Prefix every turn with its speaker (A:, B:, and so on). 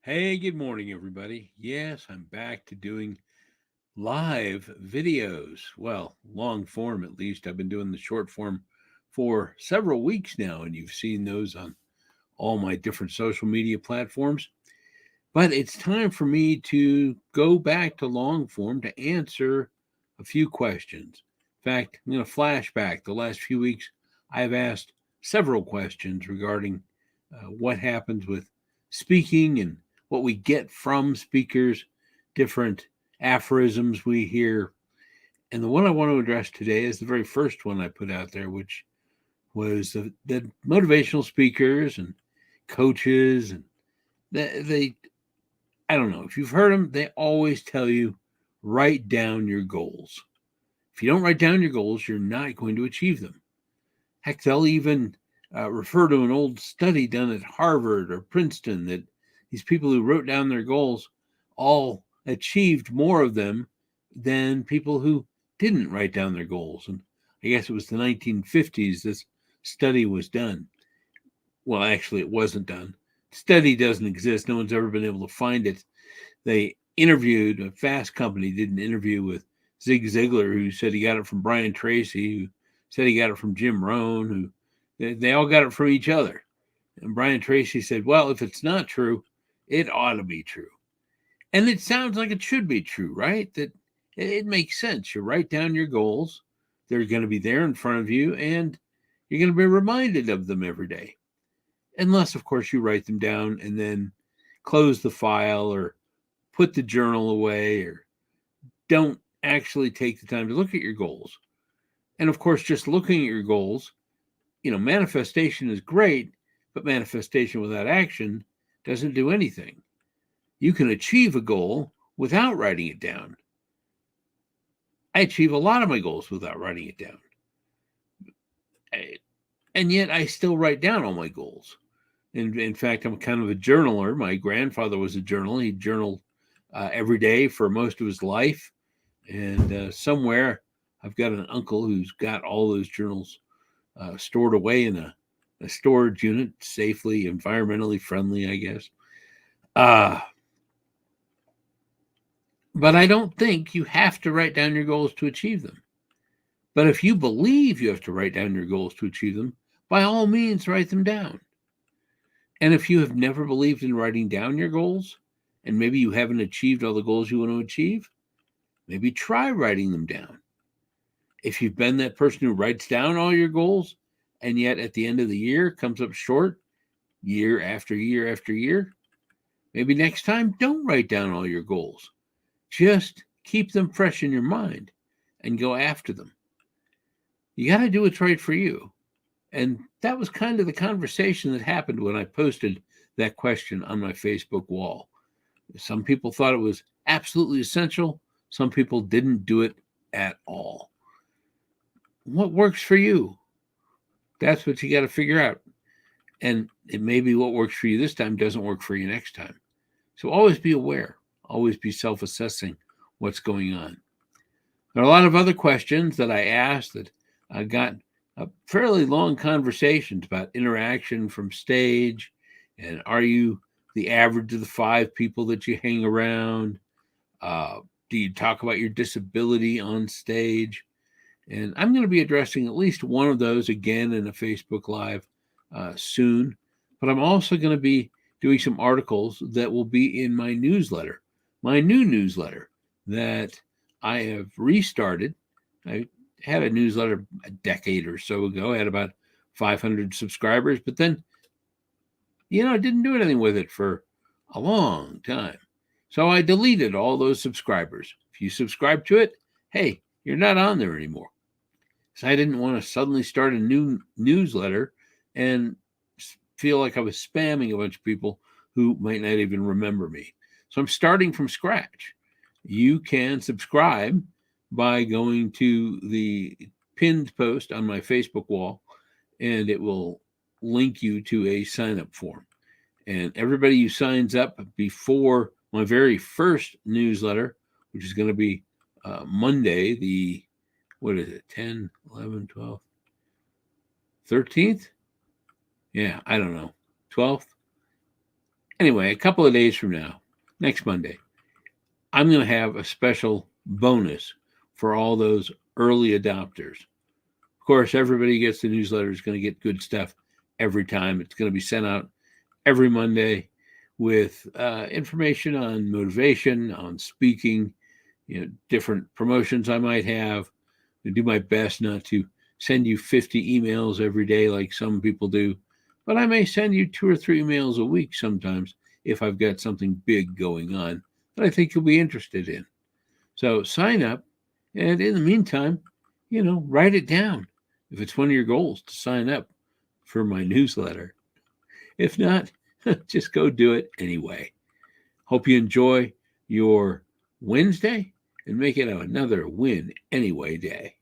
A: Hey, good morning, everybody. Yes, I'm back to doing live videos. Well, long form at least. I've been doing the short form for several weeks now, and you've seen those on all my different social media platforms. But it's time for me to go back to long form to answer a few questions. In fact, I'm going to flashback the last few weeks. I've asked several questions regarding what happens with speaking and what we get from speakers, different aphorisms we hear. And the one I want to address today is the very first one I put out there, which was the motivational speakers and coaches and they I don't know if you've heard them, they always tell you write down your goals. If you don't write down your goals, you're not going to achieve them. Heck, they'll even refer to an old study done at Harvard or Princeton that these people who wrote down their goals all achieved more of them than people who didn't write down their goals. And I guess it was the 1950s this study was done. Well, actually, it wasn't done. Study doesn't exist. No one's ever been able to find it. They interviewed a Fast Company did an interview with Zig Ziglar, who said he got it from Brian Tracy, who said he got it from Jim Rohn, who they all got it from each other. And Brian Tracy said, "Well, if it's not true, it ought to be true." And it sounds like it should be true, right? That it makes sense. You write down your goals; they're going to be there in front of you, and you're going to be reminded of them every day. Unless, of course, you write them down and then close the file or put the journal away or don't actually take the time to look at your goals. And of course, just looking at your goals, manifestation is great, but manifestation without action doesn't do anything. You can achieve a goal without writing it down. I achieve a lot of my goals without writing it down. And yet I still write down all my goals. In fact, I'm kind of a journaler. My grandfather was a journaler. He journaled every day for most of his life. And somewhere I've got an uncle who's got all those journals stored away in a storage unit, safely, environmentally friendly, I guess. Uh, but I don't think you have to write down your goals to achieve them. But if you believe you have to write down your goals to achieve them, by all means, write them down. And if you have never believed in writing down your goals, and maybe you haven't achieved all the goals you want to achieve, maybe try writing them down. If you've been that person who writes down all your goals and yet at the end of the year comes up short year after year after year, maybe next time don't write down all your goals. Just keep them fresh in your mind and go after them. You got to do what's right for you. And that was kind of the conversation that happened when I posted that question on my Facebook wall. Some people thought it was absolutely essential. Some people didn't do it at all. What works for you? That's what you got to figure out. And it may be what works for you this time doesn't work for you next time. So always be aware, always be self assessing what's going on. There are a lot of other questions that I asked that I got fairly long conversations about interaction from stage and are you the average of the 5 people that you hang around? Do you talk about your disability on stage? And I'm going to be addressing at least one of those again in a Facebook Live soon. But I'm also going to be doing some articles that will be in my newsletter, my new newsletter that I have restarted. I had a newsletter a decade or so ago. I had about 500 subscribers, but then, I didn't do anything with it for a long time. So I deleted all those subscribers. If you subscribe to it, hey, you're not on there anymore. So I didn't want to suddenly start a new newsletter and feel like I was spamming a bunch of people who might not even remember me. So I'm starting from scratch. You can subscribe by going to the pinned post on my Facebook wall, and it will link you to a sign up form. And everybody who signs up before my very first newsletter, which is going to be Monday, what is it, 10, 11, 12, 13th? Yeah, I don't know. 12th? Anyway, a couple of days from now, next Monday, I'm going to have a special bonus for all those early adopters. Of course, everybody gets the newsletter is going to get good stuff every time. It's going to be sent out every Monday with information on motivation, on speaking, different promotions I might have. I do my best not to send you 50 emails every day like some people do, but I may send you 2 or 3 emails a week sometimes if I've got something big going on that I think you'll be interested in. So sign up, and in the meantime, write it down if it's one of your goals to sign up for my newsletter. If not, just go do it anyway. Hope you enjoy your Wednesday and make it another win anyway day.